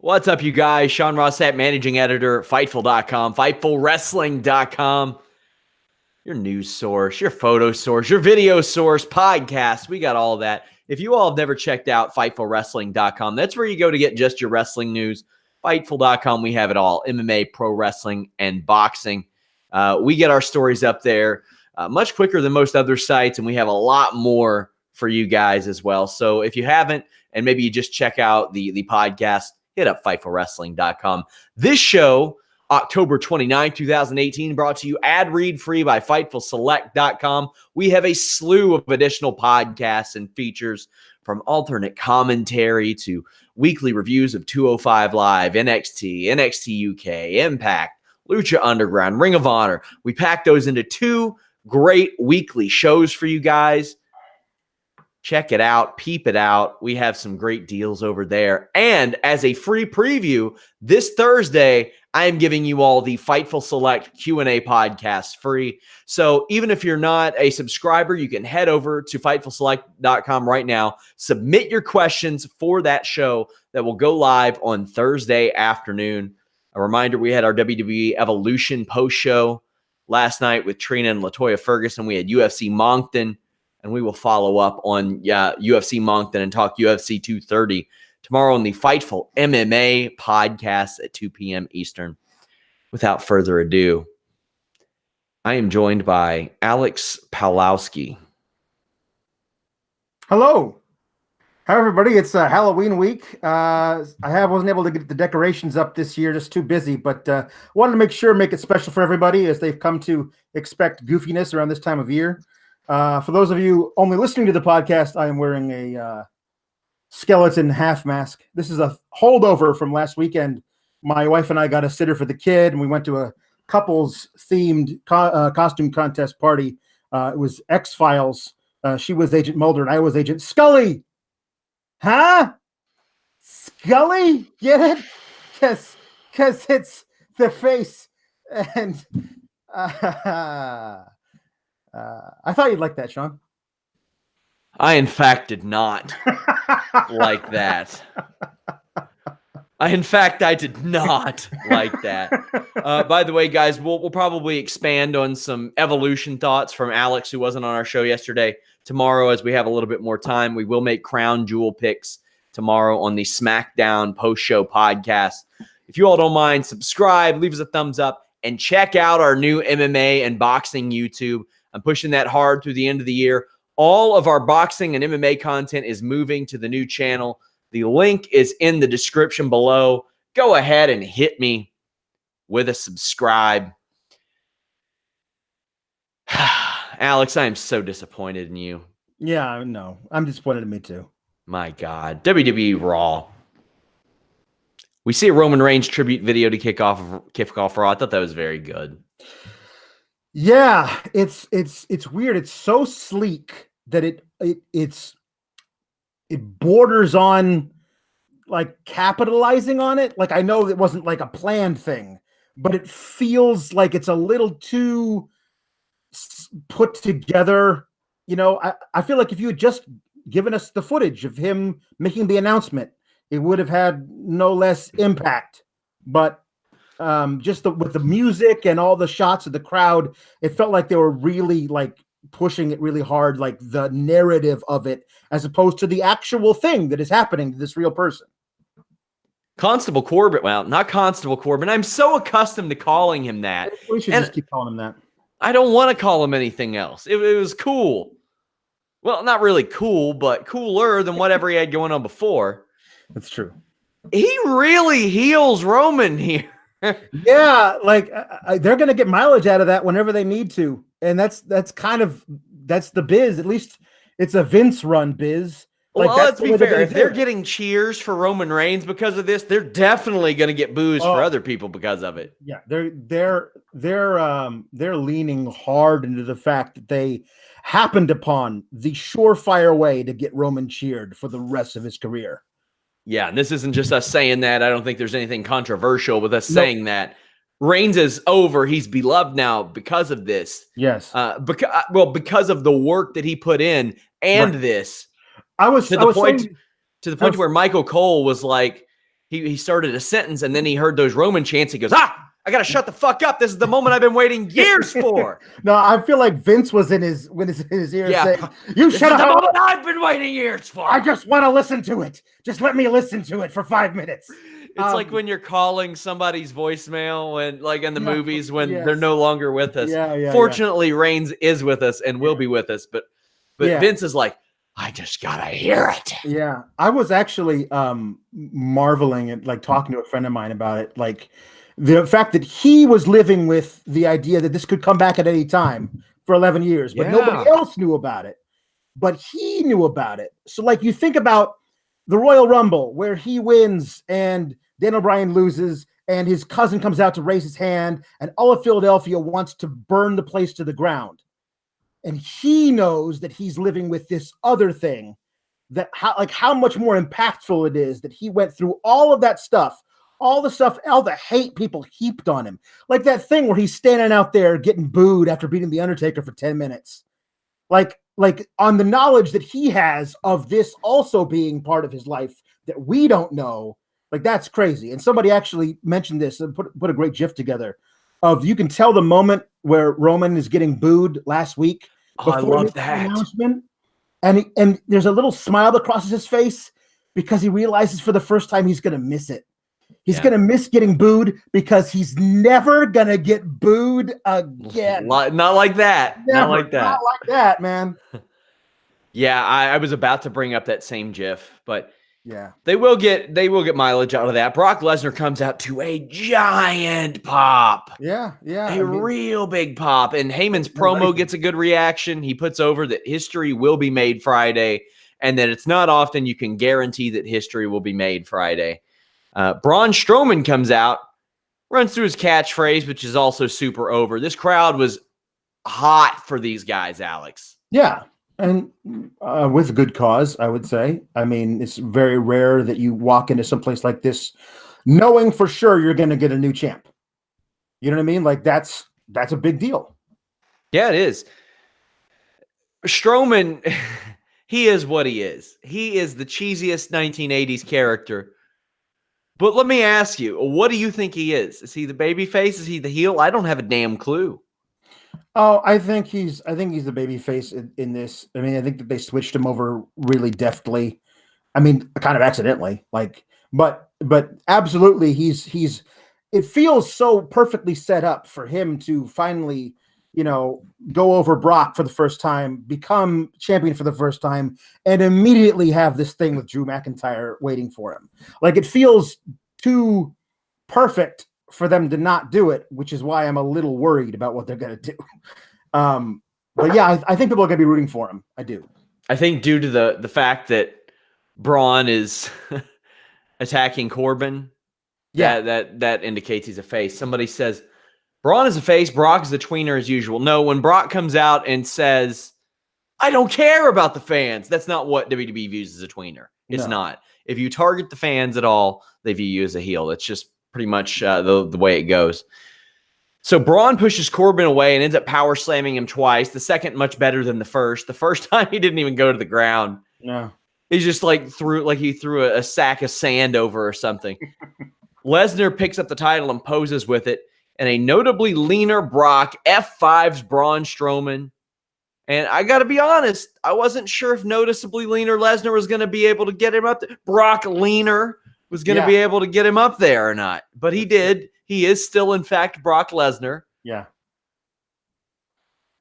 What's up, you guys? Sean Rossap, managing editor, Fightful.com, FightfulWrestling.com. Your news source, your photo source, your video source, podcast. We got all that. If you all have never checked out FightfulWrestling.com, that's where you go to get just your wrestling news. Fightful.com, we have it all. MMA, pro wrestling, and boxing. We get our stories up there much quicker than most other sites, and we have a lot more for you guys as well. So if you haven't, and maybe you just check out the podcast, hit up FightfulWrestling.com. This show, October 29th, 2018, brought to you ad-read free by FightfulSelect.com. We have a slew of additional podcasts and features, from alternate commentary to weekly reviews of 205 Live, NXT, NXT UK, Impact, Lucha Underground, Ring of Honor. We packed those into two great weekly shows for you guys. Check it out. Peep it out. We have some great deals over there. And as a free preview, this Thursday, I am giving you all the Fightful Select Q&A podcast free. So even if you're not a subscriber, you can head over to FightfulSelect.com right now. Submit your questions for that show that will go live on Thursday afternoon. A reminder, we had our WWE Evolution post-show last night with Trina and LaToya Ferguson. We had UFC Moncton. And we will follow up on UFC Moncton and talk UFC 230 tomorrow on the Fightful MMA podcast at 2 p.m. Eastern. Without further ado, I am joined by Alex Pawlowski. Hello. Hi, everybody. It's Halloween week. Wasn't able to get the decorations up this year, just too busy, but wanted to make it special for everybody as they've come to expect goofiness around this time of year. For those of you only listening to the podcast, I am wearing a skeleton half mask. This is a holdover from last weekend. My wife and I got a sitter for the kid, and we went to a couples-themed costume contest party. It was X-Files. She was Agent Mulder, and I was Agent Scully. Huh? Scully? Get it? Because it's the face. And... I thought you'd like that, Sean. I, in fact, did not like that. I did not like that. By the way, guys, we'll probably expand on some Evolution thoughts from Alex, who wasn't on our show yesterday. Tomorrow, as we have a little bit more time, we will make crown jewel picks tomorrow on the SmackDown post-show podcast. If you all don't mind, subscribe, leave us a thumbs up, and check out our new MMA and boxing YouTube. I'm pushing that hard through the end of the year. All of our boxing and MMA content is moving to the new channel. The link is in the description below. Go ahead and hit me with a subscribe. Alex, I am so disappointed in you. Yeah, I know. I'm disappointed in me too. My God. WWE Raw. We see a Roman Reigns tribute video to kick off Raw. I thought that was very good. Yeah, it's weird. It's so sleek that it borders on like capitalizing on it. Like, I know it wasn't like a planned thing, but it feels like it's a little too put together. You know, I feel like if you had just given us the footage of him making the announcement, it would have had no less impact. But with the music and all the shots of the crowd, it felt like they were really like pushing it really hard, like the narrative of it, as opposed to the actual thing that is happening to this real person. Constable Corbin. Well, not Constable Corbin. I'm so accustomed to calling him that. We should just keep calling him that. I don't want to call him anything else. It was cool. Well, not really cool, but cooler than whatever he had going on before. That's true. He really heals Roman here. Yeah, like they're going to get mileage out of that whenever they need to. And that's the biz. At least it's a Vince run biz. Well, let's be fair. If they're getting cheers for Roman Reigns because of this, they're definitely going to get boos for other people because of it. Yeah, they're leaning hard into the fact that they happened upon the surefire way to get Roman cheered for the rest of his career. Yeah, and this isn't just us saying that. I don't think there's anything controversial with us saying that. Reigns is over. He's beloved now because of this. Yes. Because of the work that he put in and this. To the point where Michael Cole was like, he started a sentence, and then he heard those Roman chants. He goes, I got to shut the fuck up. This is the moment I've been waiting years for. No, I feel like Vince was in his ear saying, "You shut up! The moment I've been waiting years for. I just want to listen to it. Just let me listen to it for 5 minutes." It's like when you're calling somebody's voicemail when, like in the movies, when they're no longer with us. Fortunately, Reigns is with us and will be with us, but Vince is like, I just gotta hear it. Yeah, I was actually marveling at, like, talking to a friend of mine about it, like the fact that he was living with the idea that this could come back at any time for 11 years, but nobody else knew about it. But he knew about it. So, like, you think about the Royal Rumble where he wins and Daniel Bryan loses and his cousin comes out to raise his hand and all of Philadelphia wants to burn the place to the ground. And he knows that he's living with this other thing, that how much more impactful it is that he went through all of that stuff, all the hate people heaped on him. Like that thing where he's standing out there getting booed after beating The Undertaker for 10 minutes. Like on the knowledge that he has of this also being part of his life that we don't know, like that's crazy. And somebody actually mentioned this and put a great GIF together of, you can tell the moment where Roman is getting booed last week before I love that announcement, and there's a little smile that crosses his face because he realizes for the first time he's going to miss it. He's going to miss getting booed because he's never going to get booed again. Not like that. Never. Not like that. Not like that, man. Yeah, I was about to bring up that same GIF, but yeah, they will get mileage out of that. Brock Lesnar comes out to a giant pop. Yeah. Real big pop. And Heyman's promo gets a good reaction. He puts over that history will be made Friday, and that it's not often you can guarantee that history will be made Friday. Braun Strowman comes out, runs through his catchphrase, which is also super over. This crowd was hot for these guys, Alex. Yeah, and with good cause, I would say. I mean, it's very rare that you walk into some place like this knowing for sure you're going to get a new champ. You know what I mean? Like that's a big deal. Yeah, it is. Strowman, he is what he is. He is the cheesiest 1980s character. But let me ask you, what do you think he is? Is he the babyface? Is he the heel? I don't have a damn clue. Oh, I think he's the babyface in this. I mean, I think that they switched him over really deftly. I mean, kind of accidentally, like, but absolutely, he's. It feels so perfectly set up for him to finally, go over Brock for the first time, become champion for the first time, and immediately have this thing with Drew McIntyre waiting for him. Like, it feels too perfect for them to not do it, which is why I'm a little worried about what they're going to do. But yeah, I think people are going to be rooting for him. I do. I think due to the fact that Braun is attacking Corbin, that indicates he's a face. Somebody says, Braun is a face, Brock is the tweener as usual. No, when Brock comes out and says, I don't care about the fans, that's not what WWE views as a tweener. It's not. If you target the fans at all, they view you as a heel. It's just pretty much the way it goes. So Braun pushes Corbin away and ends up power slamming him twice. The second much better than the first. The first time he didn't even go to the ground. No. He just he threw a sack of sand over or something. Lesnar picks up the title and poses with it. And a notably leaner Brock F5's Braun Strowman. And I got to be honest, I wasn't sure if noticeably leaner Lesnar was going to be able to get him up there. Brock leaner was going to be able to get him up there or not. But he did. He is still, in fact, Brock Lesnar. Yeah.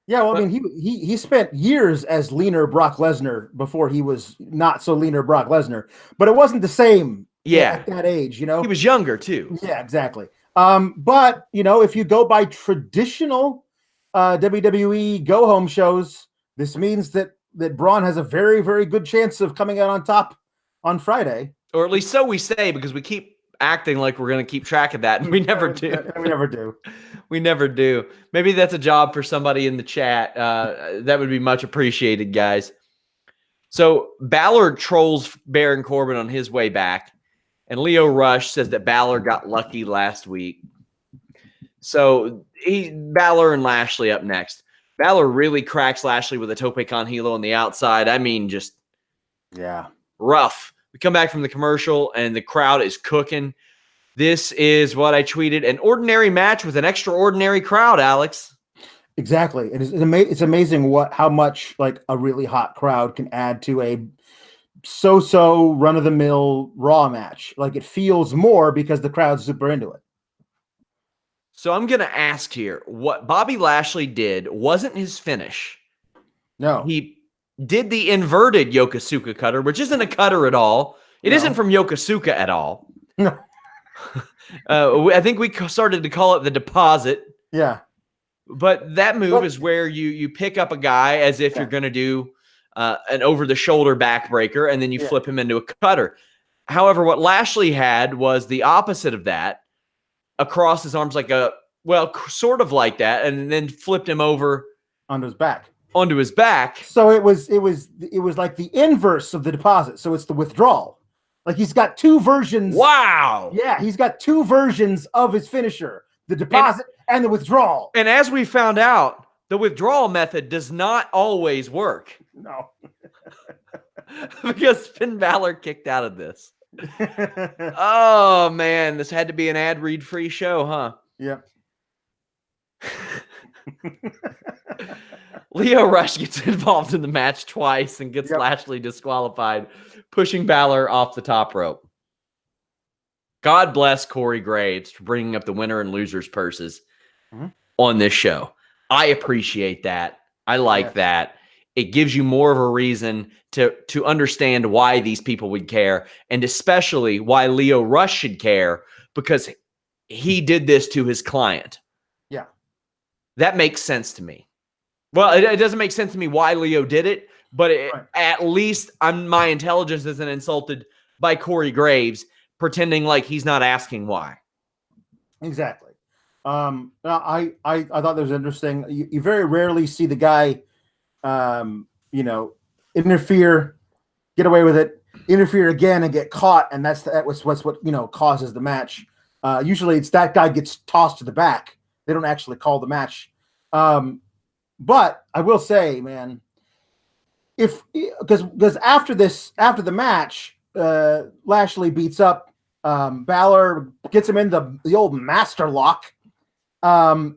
Yeah, well, I mean, he spent years as leaner Brock Lesnar before he was not so leaner Brock Lesnar. But it wasn't the same at that age, He was younger, too. Yeah, exactly. But, if you go by traditional WWE go-home shows, this means that Braun has a very, very good chance of coming out on top on Friday. Or at least so we say, because we keep acting like we're going to keep track of that, and we never do. We never do. We never do. Maybe that's a job for somebody in the chat. That would be much appreciated, guys. So Balor trolls Baron Corbin on his way back. And Leo Rush says that Balor got lucky last week. So Balor and Lashley up next. Balor really cracks Lashley with a tope con hilo on the outside. I mean, just rough. We come back from the commercial, and the crowd is cooking. This is what I tweeted: an ordinary match with an extraordinary crowd, Alex. Exactly. It's amazing how much like a really hot crowd can add to a so run-of-the-mill Raw match. Like, it feels more because the crowd's super into it. So I'm going to ask here, what Bobby Lashley did wasn't his finish. No. He did the inverted Yokosuka cutter, which isn't a cutter at all. It isn't from Yokosuka at all. No. I think we started to call it the deposit. Yeah. But that move is where you pick up a guy as if you're going to do an over-the-shoulder backbreaker, and then you flip him into a cutter. However, what Lashley had was the opposite of that, across his arms sort of like that, and then flipped him over onto his back. So it was like the inverse of the deposit. So it's the withdrawal. Like, he's got two versions. Wow. Yeah, he's got two versions of his finisher, the deposit and the withdrawal. And as we found out, the withdrawal method does not always work. No. Because Finn Balor kicked out of this. Oh, man. This had to be an ad-read-free show, huh? Yep. Lio Rush gets involved in the match twice and gets Lashley disqualified, pushing Balor off the top rope. God bless Corey Graves for bringing up the winner and losers purses on this show. I appreciate that. I like that. It gives you more of a reason to understand why these people would care, and especially why Lio Rush should care, because he did this to his client. Yeah. That makes sense to me. Well, it doesn't make sense to me why Leo did it, but at least my intelligence isn't insulted by Corey Graves pretending like he's not asking why. Exactly. I thought that was interesting. You very rarely see the guy, interfere, get away with it, interfere again and get caught, and that's what causes the match. Usually it's that guy gets tossed to the back. They don't actually call the match. But I will say, man, because after the match, Lashley beats up Balor, gets him in the old master lock, and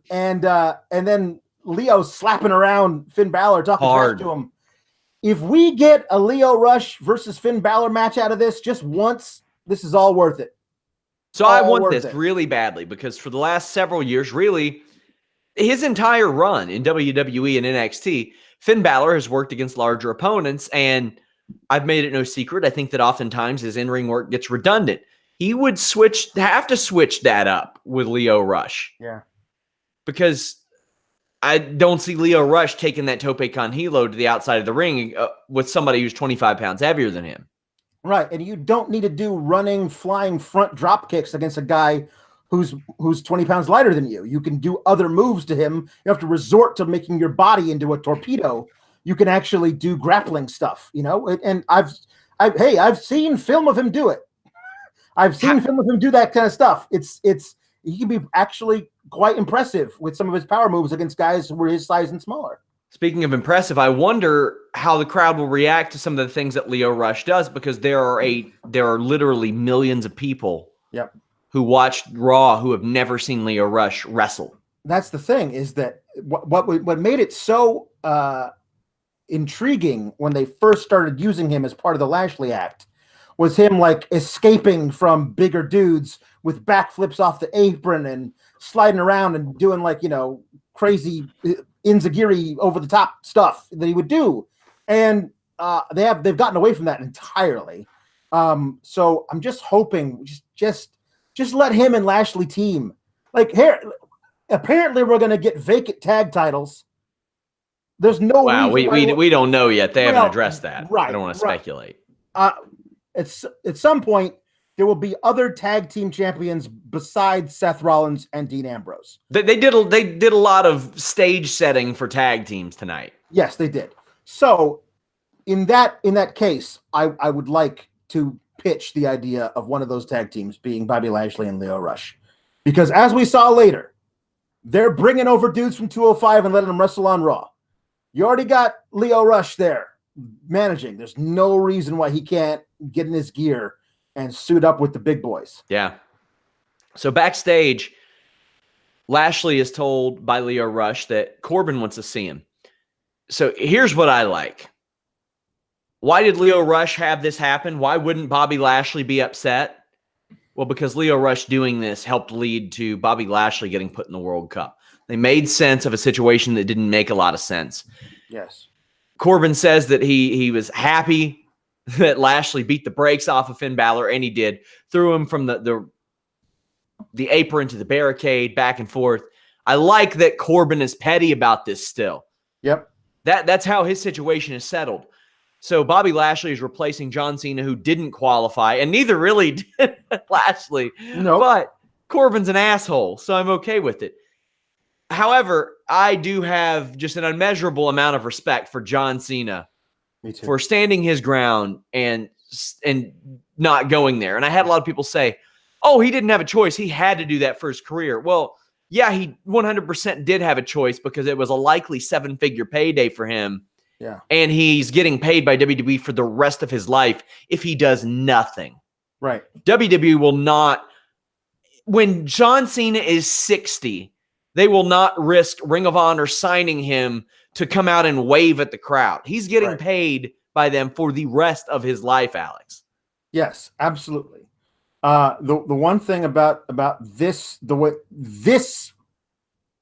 then Leo's slapping around Finn Balor, talking trash to him. If we get a Lio Rush versus Finn Balor match out of this just once, this is all worth it. So I want this really badly, because for the last several years, really, his entire run in WWE and NXT, Finn Balor has worked against larger opponents, and I've made it no secret. I think that oftentimes his in-ring work gets redundant. He would have to switch that up with Lio Rush. Yeah. Because I don't see Lio Rush taking that tope con hilo to the outside of the ring with somebody who's 25 pounds heavier than him. Right, and you don't need to do running, flying front drop kicks against a guy who's 20 pounds lighter than you. You can do other moves to him. You have to resort to making your body into a torpedo. You can actually do grappling stuff, and I've seen film of him do it. I've seen film of him do that kind of stuff. He can be actually quite impressive with some of his power moves against guys who were his size and smaller. Speaking of impressive, I wonder how the crowd will react to some of the things that Lio Rush does, because there are literally millions of people who watched Raw who have never seen Lio Rush wrestle. That's the thing, is that what made it so intriguing when they first started using him as part of the Lashley act was him like escaping from bigger dudes with backflips off the apron and sliding around and doing crazy Inzagiri over the top stuff that he would do. And they've gotten away from that entirely. So I'm just hoping just let him and Lashley team. Like, here, apparently we're going to get vacant tag titles. There's no reason we don't know yet. They haven't addressed that. Right. I don't want to speculate. At some point, there will be other tag team champions besides Seth Rollins and Dean Ambrose. They did a lot of stage setting for tag teams tonight. Yes, they did. So in that case, I would like to pitch the idea of one of those tag teams being Bobby Lashley and Lio Rush, because as we saw later, they're bringing over dudes from 205 and letting them wrestle on Raw. You already got Lio Rush there managing. There's no reason why he can't, get in his gear and suit up with the big boys. Yeah. So backstage, Lashley is told by Lio Rush that Corbin wants to see him. So here's what I like. Why did Lio Rush have this happen? Why wouldn't Bobby Lashley be upset? Well, because Lio Rush doing this helped lead to Bobby Lashley getting put in the World Cup. They made sense of a situation that didn't make a lot of sense. Yes. Corbin says that he was happy that Lashley beat the brakes off of Finn Balor, and he did. Threw him from the apron to the barricade, back and forth. I like that Corbin is petty about this still. Yep. That's how his situation is settled. So Bobby Lashley is replacing John Cena, who didn't qualify, and neither really did Lashley. No. But Corbin's an asshole, so I'm okay with it. However, I do have just an unmeasurable amount of respect for John Cena for standing his ground and not going there. And I had a lot of people say, oh, he didn't have a choice. He had to do that for his career. Well, yeah, he 100% did have a choice because it was a likely 7-figure payday for him. Yeah. And he's getting paid by WWE for the rest of his life if he does nothing. Right. WWE will not, when John Cena is 60, they will not risk Ring of Honor signing him to come out and wave at the crowd. He's getting paid by them for the rest of his life, Alex. Yes, absolutely. The one thing about this, the way this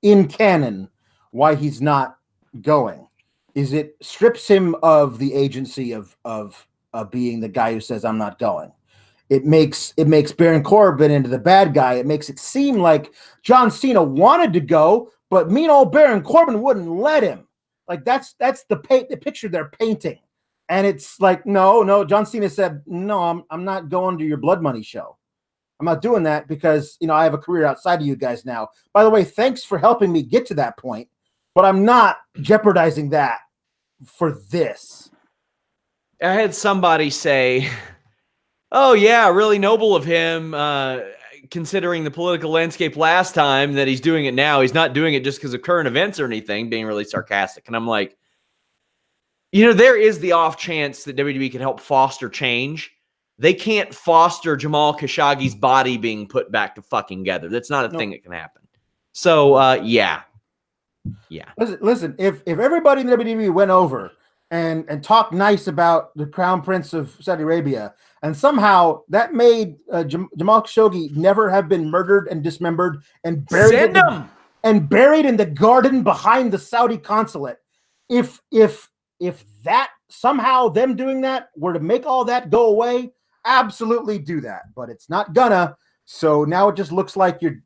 in canon, why he's not going, is it strips him of the agency of being the guy who says I'm not going. It makes Baron Corbin into the bad guy. It makes it seem like John Cena wanted to go, but mean old Baron Corbin wouldn't let him. Like that's the picture they're painting. And it's like, no, John Cena said, no, I'm not going to your Blood Money show. I'm not doing that because, I have a career outside of you guys now. By the way, thanks for helping me get to that point, but I'm not jeopardizing that for this. I had somebody say, oh, yeah, really noble of him, considering the political landscape last time that he's doing it now. He's not doing it just because of current events or anything, being really sarcastic. And I'm like, there is the off chance that WWE can help foster change. They can't foster Jamal Khashoggi's body being put back to fucking together. That's not a thing that can happen. So, yeah. Listen. If everybody in the WWE went over and talked nice about the Crown Prince of Saudi Arabia, and somehow that made Jamal Khashoggi never have been murdered and dismembered and buried buried in the garden behind the Saudi consulate, if that somehow them doing that were to make all that go away, absolutely do that, but it's not gonna. So now it just looks like you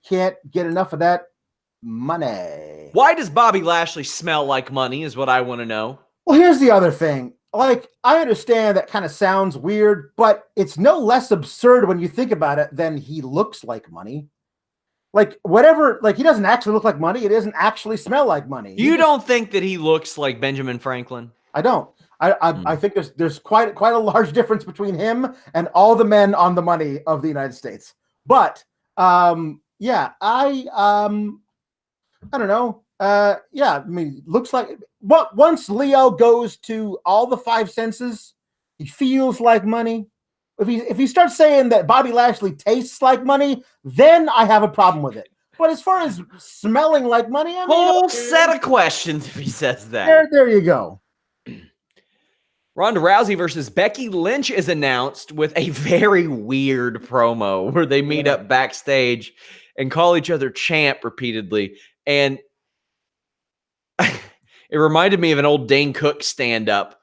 can't get enough of that money. Why does Bobby Lashley smell like money is what I want to know. Well, here's the other thing. Like, I understand that kind of sounds weird, but it's no less absurd when you think about it than he looks like money. Like, whatever, like, he doesn't actually look like money. It doesn't actually smell like money. You don't think that he looks like Benjamin Franklin? I don't. I think there's quite a large difference between him and all the men on the money of the United States. But yeah, I don't know. Yeah, I mean, looks like once Leo goes to all the 5 senses, he feels like money. If he starts saying that Bobby Lashley tastes like money, then I have a problem with it. But as far as smelling like money, I mean, whole set of questions if he says that. There you go. Ronda Rousey versus Becky Lynch is announced with a very weird promo where they meet up backstage and call each other champ repeatedly. And it reminded me of an old Dane Cook stand-up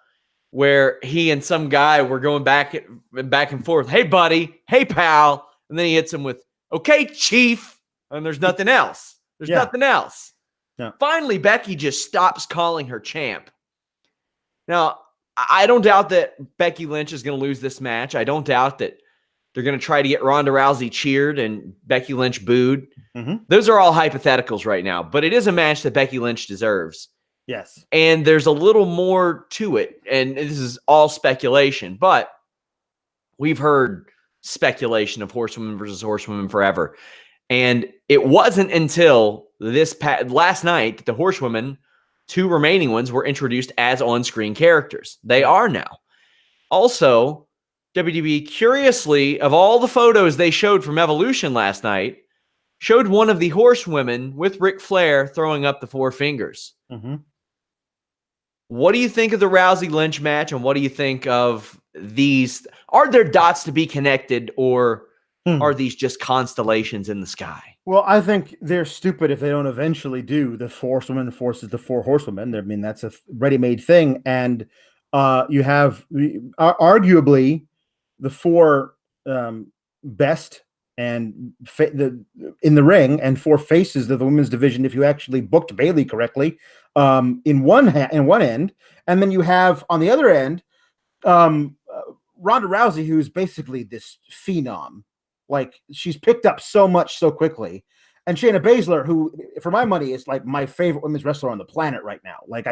where he and some guy were going back and forth. Hey, buddy. Hey, pal. And then he hits him with, okay, chief. And there's nothing else. There's nothing else. Yeah. Finally, Becky just stops calling her champ. Now, I don't doubt that Becky Lynch is going to lose this match. I don't doubt that they're going to try to get Ronda Rousey cheered and Becky Lynch booed. Mm-hmm. Those are all hypotheticals right now, but it is a match that Becky Lynch deserves. Yes. And there's a little more to it, and this is all speculation, but we've heard speculation of horsewomen versus horsewomen forever. And it wasn't until last night that the horsewomen, 2 remaining ones, were introduced as on-screen characters. They are now. Also, WWE, curiously, of all the photos they showed from Evolution last night, showed one of the horsewomen with Ric Flair throwing up the four fingers. Mm-hmm. What do you think of the Rousey-Lynch match, and what do you think of these? Are there dots to be connected, or are these just constellations in the sky? Well, I think they're stupid if they don't eventually do the horsewoman versus the four horsewomen. I mean, that's a ready-made thing. And you have arguably the four best and in the ring and four faces of the women's division if you actually booked Bayley correctly in one end. And then you have on the other end Ronda Rousey, who's basically this phenom. Like, she's picked up so much so quickly. And Shayna Baszler, who, for my money, is like my favorite women's wrestler on the planet right now. Like,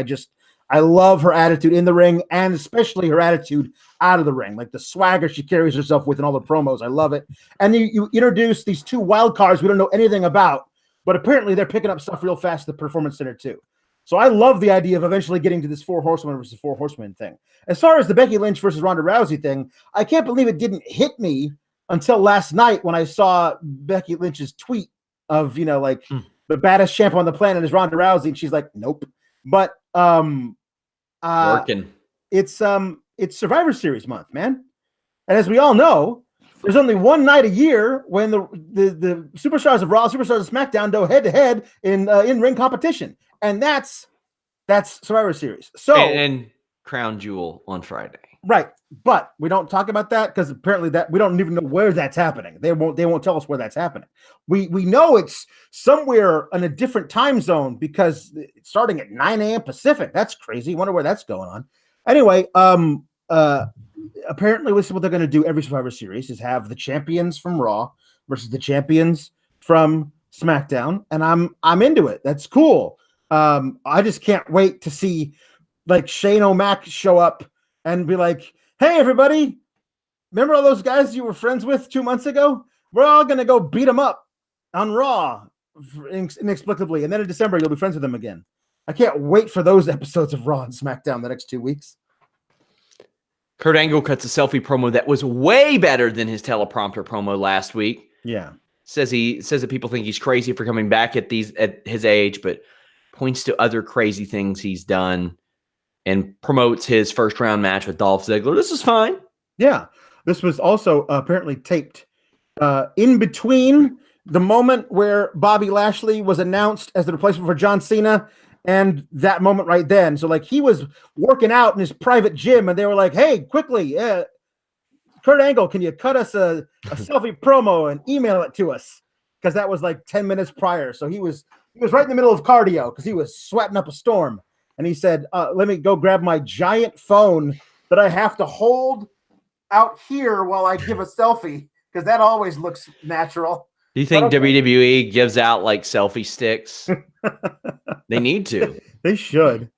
I love her attitude in the ring, and especially her attitude out of the ring. Like, the swagger she carries herself with in all the promos. I love it. And you introduce these two wild cards we don't know anything about, but apparently they're picking up stuff real fast at the Performance Center too. So I love the idea of eventually getting to this four horsewomen versus four horsemen thing. As far as the Becky Lynch versus Ronda Rousey thing, I can't believe it didn't hit me until last night when I saw Becky Lynch's tweet of, the baddest champ on the planet is Ronda Rousey. And she's like, nope. But Working. It's Survivor Series month, man. And as we all know, there's only one night a year when the superstars of Raw, superstars of SmackDown go head to head in ring competition. And that's Survivor Series. So and Crown Jewel on Friday. Right. But we don't talk about that because apparently that we don't even know where that's happening. They won't tell us where that's happening. We know it's somewhere in a different time zone because it's starting at 9 a.m. Pacific. That's crazy. Wonder where that's going on. Anyway, apparently this is what they're going to do every Survivor Series is have the champions from Raw versus the champions from SmackDown. And I'm into it. That's cool. I just can't wait to see like Shane O'Mac show up and be like, hey, everybody, remember all those guys you were friends with 2 months ago? We're all going to go beat them up on Raw inexplicably. And then in December, you'll be friends with them again. I can't wait for those episodes of Raw and SmackDown the next 2 weeks. Kurt Angle cuts a selfie promo that was way better than his teleprompter promo last week. Yeah. Says that people think he's crazy for coming back at his age, but points to other crazy things he's done. And promotes his first round match with Dolph Ziggler. This is fine. Yeah. This was also apparently taped in between the moment where Bobby Lashley was announced as the replacement for John Cena and that moment right then. So, like, he was working out in his private gym and they were like, hey, quickly, Kurt Angle, can you cut us a selfie promo and email it to us? Because that was like 10 minutes prior. So he was right in the middle of cardio because he was sweating up a storm. And he said, let me go grab my giant phone that I have to hold out here while I give a selfie, because that always looks natural. Do you think WWE gives out like selfie sticks? They need to. They should.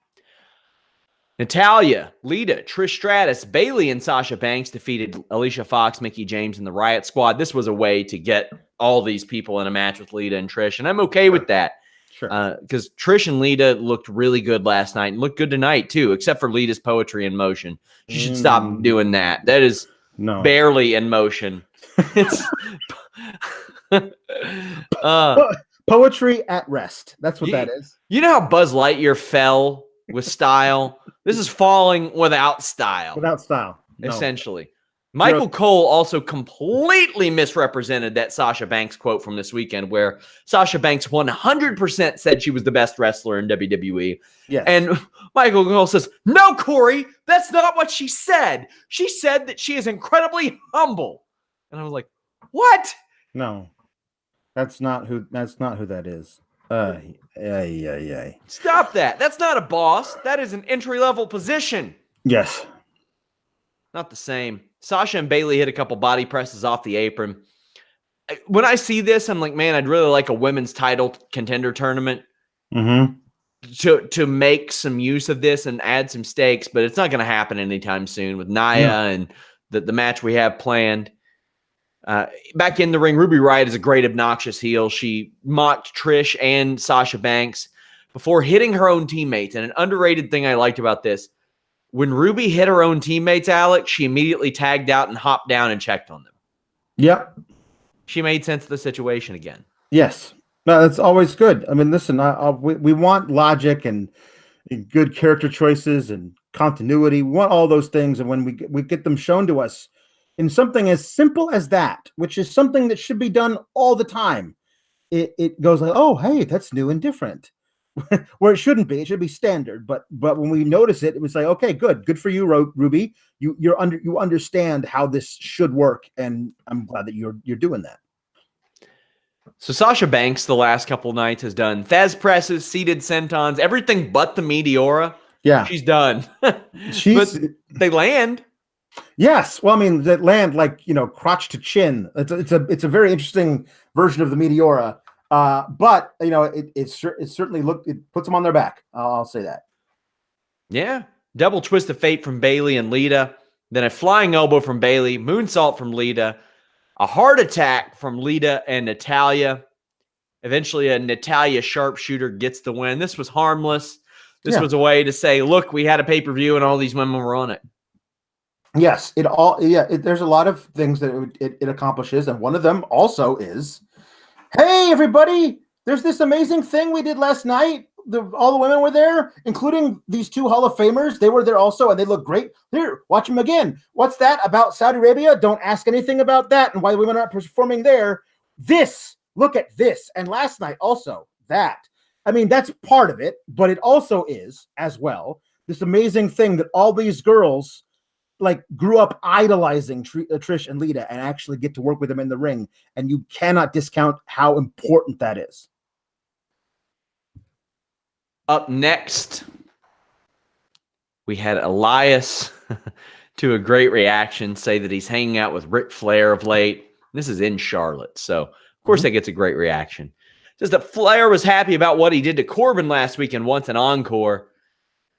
Natalya, Lita, Trish Stratus, Bayley, and Sasha Banks defeated Alicia Fox, Mickie James, and the Riot Squad. This was a way to get all these people in a match with Lita and Trish, and I'm okay with that. Sure. Because Trish and Lita looked really good last night and looked good tonight too, except for Lita's poetry in motion. She should stop doing that. That is barely in motion. It's poetry at rest. That's what that is. You know how Buzz Lightyear fell with style? This is falling without style. Without style. No. Essentially. Michael Cole also completely misrepresented that Sasha Banks quote from this weekend, where Sasha Banks 100% said she was the best wrestler in WWE. Yes. And Michael Cole says, no, Corey, that's not what she said. She said that she is incredibly humble. And I was like, what? No, that's not who that is. Stop that. That's not a boss. That is an entry-level position. Yes. Not the same. Sasha and Bayley hit a couple body presses off the apron. When I see this, I'm like, man, I'd really like a women's title contender tournament to make some use of this and add some stakes, but it's not going to happen anytime soon with Nia and the match we have planned. Back in the ring, Ruby Riott is a great obnoxious heel. She mocked Trish and Sasha Banks before hitting her own teammates. And an underrated thing I liked about this, When Ruby hit her own teammates, Alex, she immediately tagged out and hopped down and checked on them. Yep. She made sense of the situation again. Yes. No, that's always good. I mean, listen, we want logic and good character choices and continuity. We want all those things. And when we get them shown to us in something as simple as that, which is something that should be done all the time, it goes like, oh, hey, that's new and different. Where it shouldn't be. It should be standard. But when we notice it, it was like, okay, good for you, Ruby. You understand how this should work, and I'm glad that you're doing that. So Sasha Banks the last couple nights has done Thesz presses, seated sentons, everything but the Meteora. Yeah, she's done. But they land. Yes, well, I mean, they land like, crotch to chin. It's a very interesting version of the Meteora. But it certainly it puts them on their back. I'll say that. Yeah, double twist of fate from Bayley and Lita, then a flying elbow from Bayley, moonsault from Lita, a heart attack from Lita and Natalya. Eventually, a Natalya sharpshooter gets the win. This was harmless. This was a way to say, look, we had a pay-per-view and all these women were on it. Yes, there's a lot of things that it accomplishes, and one of them also is, hey, everybody, there's this amazing thing we did last night. All the women were there, including these two Hall of Famers. They were there also, and they look great. Here, watch them again. What's that about Saudi Arabia? Don't ask anything about that and why the women aren't performing there. Look at this. And last night also, that. I mean, that's part of it, but it also is, as well, this amazing thing that all these girls grew up idolizing Trish and Lita and actually get to work with them in the ring. And you cannot discount how important that is. Up next, we had Elias to a great reaction say that he's hanging out with Ric Flair of late. This is in Charlotte, so of course that gets a great reaction. Says that Flair was happy about what he did to Corbin last week and wants an encore.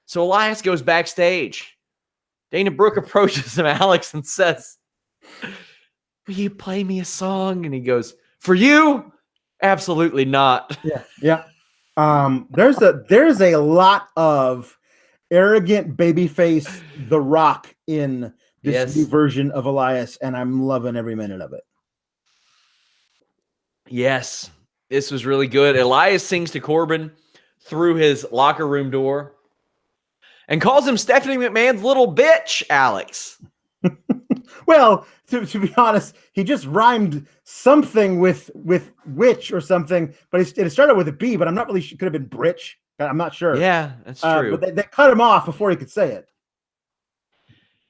So Elias goes backstage. Dana Brooke approaches him, Alex, and says, will you play me a song? And he goes, for you? Absolutely not. Yeah. There's a lot of arrogant babyface The Rock in this new version of Elias, and I'm loving every minute of it. Yes, this was really good. Elias sings to Corbin through his locker room door and calls him Stephanie McMahon's little bitch, Alex. Well, to be honest, he just rhymed something with witch or something, but it started with a B, but I'm not really sure. Could have been Britch. I'm not sure. Yeah, that's true. But they cut him off before he could say it.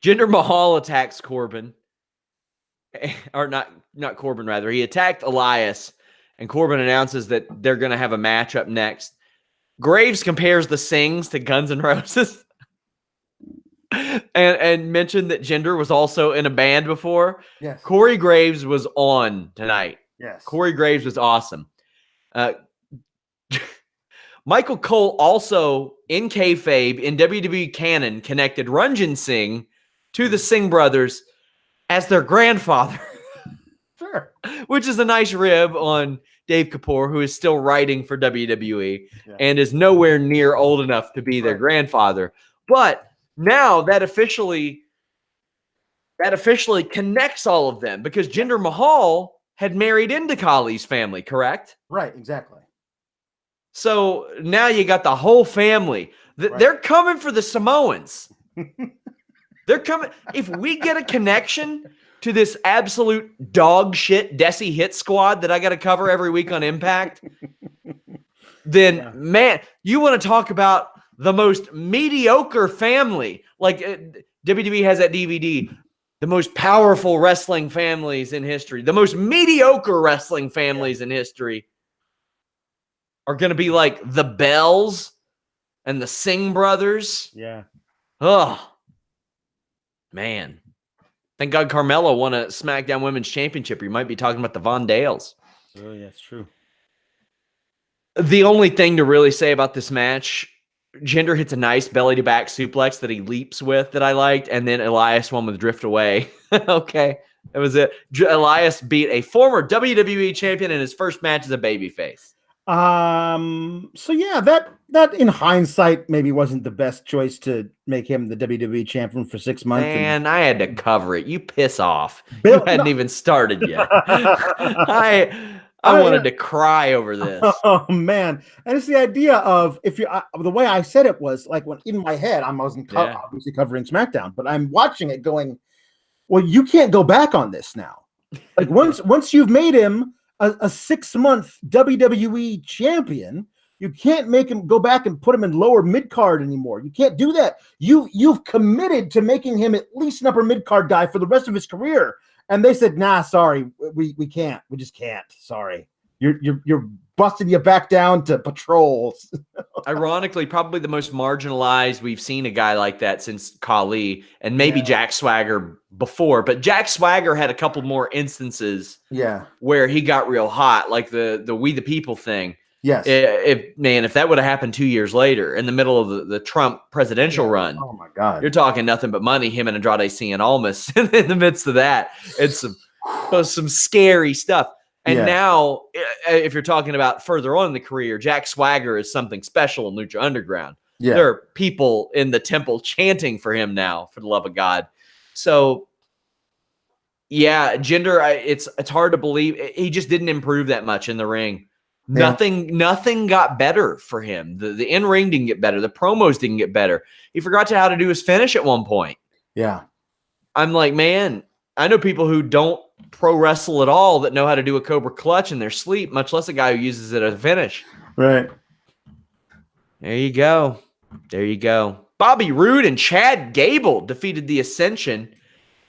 Jinder Mahal attacks Corbin. Or not Corbin, rather. He attacked Elias, and Corbin announces that they're going to have a match up next. Graves compares the Sings to Guns N' Roses. And mentioned that Jinder was also in a band before. Yes. Corey Graves was on tonight. Yes. Corey Graves was awesome. Michael Cole also, in kayfabe, in WWE canon, connected Ranjin Singh to the Singh brothers as their grandfather. Sure. Which is a nice rib on Dave Kapoor, who is still writing for WWE and is nowhere near old enough to be their grandfather. But now that officially connects all of them, because Jinder Mahal had married into Kali's family, correct? Right, exactly. So now you got the whole family. They're coming for the Samoans. They're coming. If we get a connection to this absolute dog shit Desi hit squad that I got to cover every week on Impact, then, man, you want to talk about the most mediocre family. Like WWE has that DVD, the most powerful wrestling families in history. The most mediocre wrestling families in history are going to be like the Bells and the Singh brothers. Yeah. Oh, man. Thank God Carmella won a SmackDown Women's Championship. You might be talking about the Von Dales. Oh, yeah, it's true. The only thing to really say about this match, Jinder hits a nice belly-to-back suplex that he leaps with that I liked, and then Elias won with drift away. Okay, that was it. Elias beat a former WWE champion in his first match as a babyface. So yeah, that in hindsight maybe wasn't the best choice to make him the WWE champion for 6 months. Man, I had to cover it. You piss off. You Bill, hadn't no. even started yet. I wanted to cry over this. Oh man, and it's the idea of if you the way I said it was like when in my head I wasn't Yeah. obviously covering SmackDown, but I'm watching it going, well, you can't go back on this now. Like once you've made him a 6-month WWE champion, you can't make him go back and put him in lower mid card anymore. You can't do that. You've committed to making him at least an upper mid card guy for the rest of his career. And they said, nah, sorry, we can't. We just can't. Sorry. You're busting you back down to patrols. Ironically, probably the most marginalized we've seen a guy like that since Khali and maybe Jack Swagger before. But Jack Swagger had a couple more instances where he got real hot, like the We the People thing. Yes. If that would have happened 2 years later in the middle of the Trump presidential run, oh my God, you're talking nothing but money, him and Andrade Cien Almas in the midst of that. It's some scary stuff. And now, if you're talking about further on in the career, Jack Swagger is something special in Lucha Underground. Yeah. There are people in the temple chanting for him now, for the love of God. So, yeah, Jinder, it's hard to believe. He just didn't improve that much in the ring. Yeah. Nothing got better for him. The in-ring didn't get better. The promos didn't get better. He forgot how to do his finish at one point. Yeah. I'm like, man, I know people who don't pro wrestle at all that know how to do a Cobra Clutch in their sleep, much less a guy who uses it as a finish. Right. There you go. There you go. Bobby Roode and Chad Gable defeated the Ascension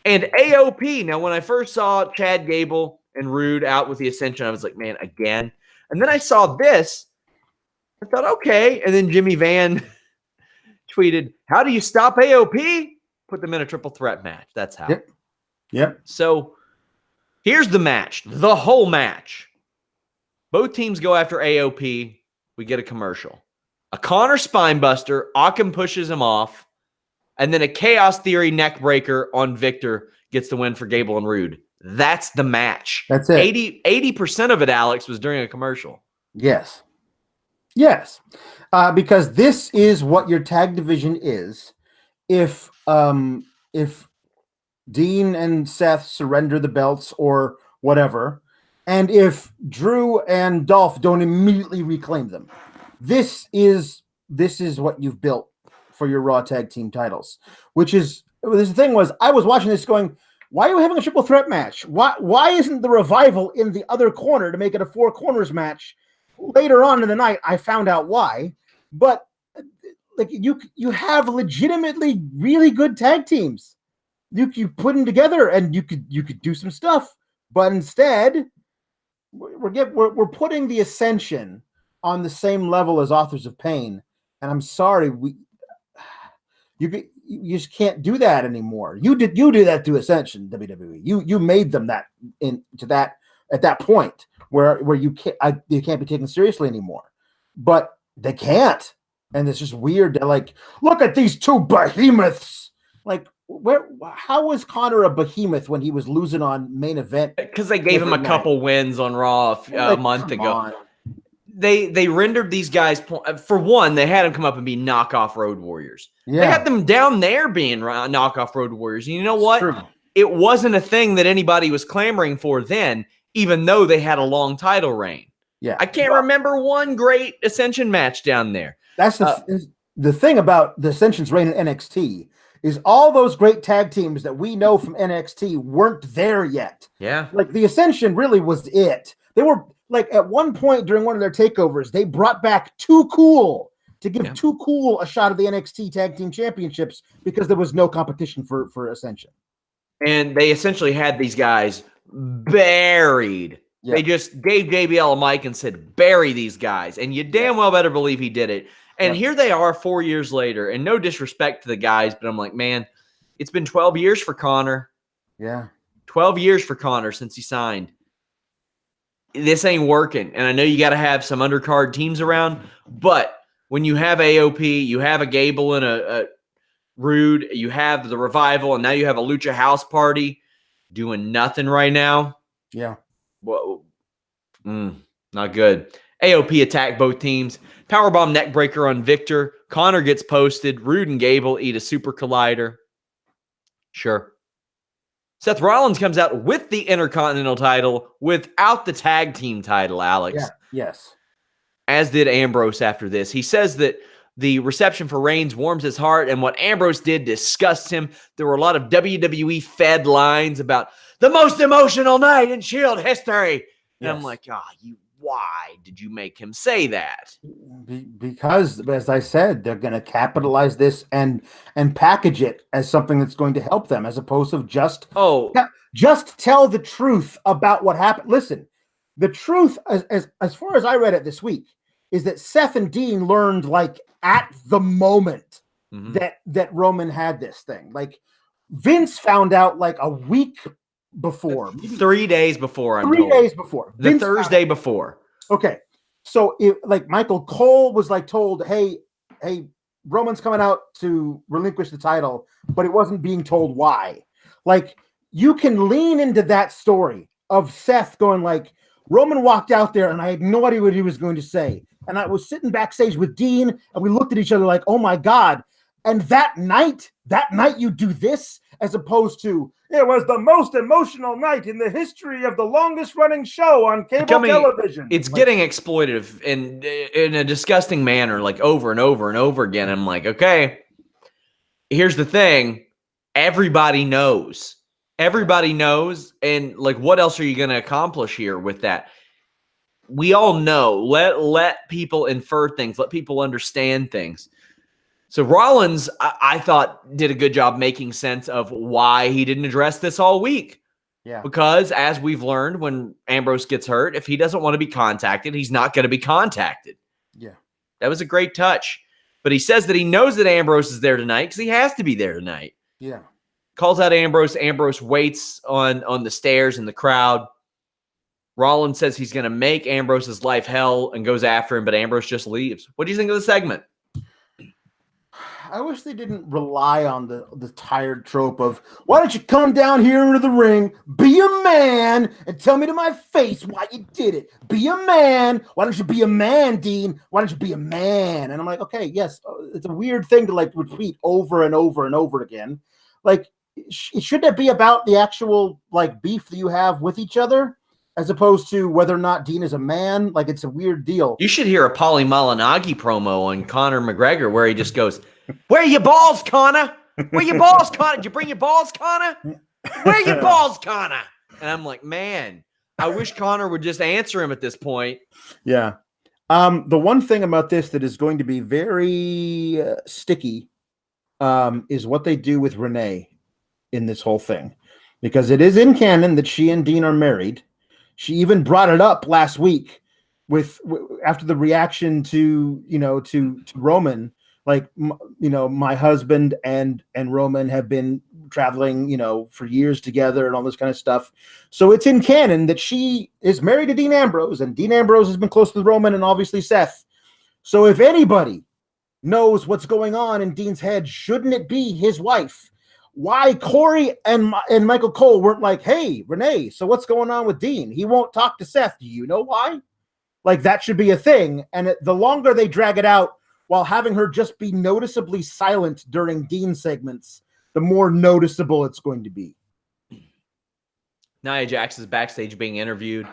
and AOP. Now, when I first saw Chad Gable and Roode out with the Ascension, I was like, man, again. And then I saw this. I thought, okay. And then Jimmy Van tweeted, how do you stop AOP? Put them in a triple threat match. That's how. Yep. So here's the match, the whole match. Both teams go after AOP. We get a commercial. A Connor spinebuster. Occam pushes him off. And then a Chaos Theory neck breaker on Victor gets the win for Gable and Roode. That's the match. That's it. 80% of it, Alex, was during a commercial. Yes. Yes. Because this is what your tag division is. If Dean and Seth surrender the belts or whatever, and if Drew and Dolph don't immediately reclaim them, this is what you've built for your Raw tag team titles. Which is the thing was, I was watching this going, why are we having a triple threat match? Why isn't the Revival in the other corner to make it a 4 corners match? Later on in the night, I found out why. But like you have legitimately really good tag teams. You put them together and you could do some stuff. But instead, we're putting the Ascension on the same level as Authors of Pain. And I'm sorry, you just can't do that anymore. You did that to Ascension, WWE. You made them that at that point where you can't be taken seriously anymore. But they can't, and it's just weird to like look at these two behemoths. Like, how was Connor a behemoth when he was losing on main event? Because they gave him a couple wins on Raw a month ago. They rendered these guys, for one, they had them come up and be knockoff Road Warriors. Yeah. They had them down there being knockoff Road Warriors. And you know what? It wasn't a thing that anybody was clamoring for then, even though they had a long title reign. Yeah, I can't remember one great Ascension match down there. That's the thing about the Ascension's reign in NXT is all those great tag teams that we know from NXT weren't there yet. Yeah. Like the Ascension really was it. They were like at one point during one of their takeovers, they brought back Too Cool to give Too Cool a shot at the NXT Tag Team Championships because there was no competition for Ascension. And they essentially had these guys buried. Yeah. They just gave JBL a mic and said, bury these guys. And you damn well better believe he did it. And here they are 4 years later. And no disrespect to the guys, but I'm like, man, it's been 12 years for Connor. Yeah. 12 years for Connor since he signed. This ain't working. And I know you got to have some undercard teams around. But when you have AOP, you have a Gable and a Roode, you have the Revival, and now you have a Lucha House Party doing nothing right now. Yeah. Whoa. Not good. AOP attack both teams. Powerbomb neckbreaker on Victor. Connor gets posted. Rude and Gable eat a super collider. Sure. Seth Rollins comes out with the Intercontinental title without the tag team title, Alex. Yeah. Yes. As did Ambrose after this. He says that the reception for Reigns warms his heart, and what Ambrose did disgusts him. There were a lot of WWE fed lines about the most emotional night in Shield history. And I'm like, why did you make him say that? Because, as I said, they're going to capitalize this and package it as something that's going to help them, as opposed to just tell the truth about what happened. Listen, the truth, as far as I read it this week, is that Seth and Dean learned like at the moment that Roman had this thing. Like Vince found out like a week before, 3 days before. I'm 3 days before, the Thursday before. Okay, so like Michael Cole was like told, hey, Roman's coming out to relinquish the title, but it wasn't being told why. Like you can lean into that story of Seth going like, Roman walked out there and I had no idea what he was going to say. And I was sitting backstage with Dean and we looked at each other like, oh my God. And that night you do this, as opposed to, it was the most emotional night in the history of the longest running show on cable television. It's like, getting exploitive in a disgusting manner, like over and over and over again. I'm like, okay, here's the thing. Everybody knows. Everybody knows. And like, what else are you going to accomplish here with that? We all know. Let people infer things. Let people understand things. So Rollins, I thought, did a good job making sense of why he didn't address this all week. Yeah. Because as we've learned, when Ambrose gets hurt, if he doesn't want to be contacted, he's not going to be contacted. Yeah. That was a great touch. But he says that he knows that Ambrose is there tonight because he has to be there tonight. Yeah. Calls out Ambrose. Ambrose waits on the stairs in the crowd. Rollins says he's going to make Ambrose's life hell and goes after him, but Ambrose just leaves. What do you think of the segment? I wish they didn't rely on the tired trope of, why don't you come down here into the ring, be a man, and tell me to my face why you did it. Be a man. Why don't you be a man, Dean? Why don't you be a man? And I'm like, okay, yes, it's a weird thing to like repeat over and over and over again. Like, should that be about the actual like beef that you have with each other, as opposed to whether or not Dean is a man? Like, it's a weird deal. You should hear a Paulie Malignaggi promo on Conor McGregor where he just goes, where are your balls, Connor? Where are your balls, Connor? Did you bring your balls, Connor? Where are your balls, Connor? And I'm like, man, I wish Connor would just answer him at this point. Yeah. The one thing about this that is going to be very sticky is what they do with Renee in this whole thing. Because it is in canon that she and Dean are married. She even brought it up last week after the reaction to Roman. Like, my husband and Roman have been traveling, for years together and all this kind of stuff. So it's in canon that she is married to Dean Ambrose, and Dean Ambrose has been close to Roman and obviously Seth. So if anybody knows what's going on in Dean's head, shouldn't it be his wife? Why Corey and Michael Cole weren't like, hey, Renee, so what's going on with Dean? He won't talk to Seth. Do you know why? Like, that should be a thing. And the longer they drag it out, while having her just be noticeably silent during Dean segments, the more noticeable it's going to be. Nia Jax is backstage being interviewed,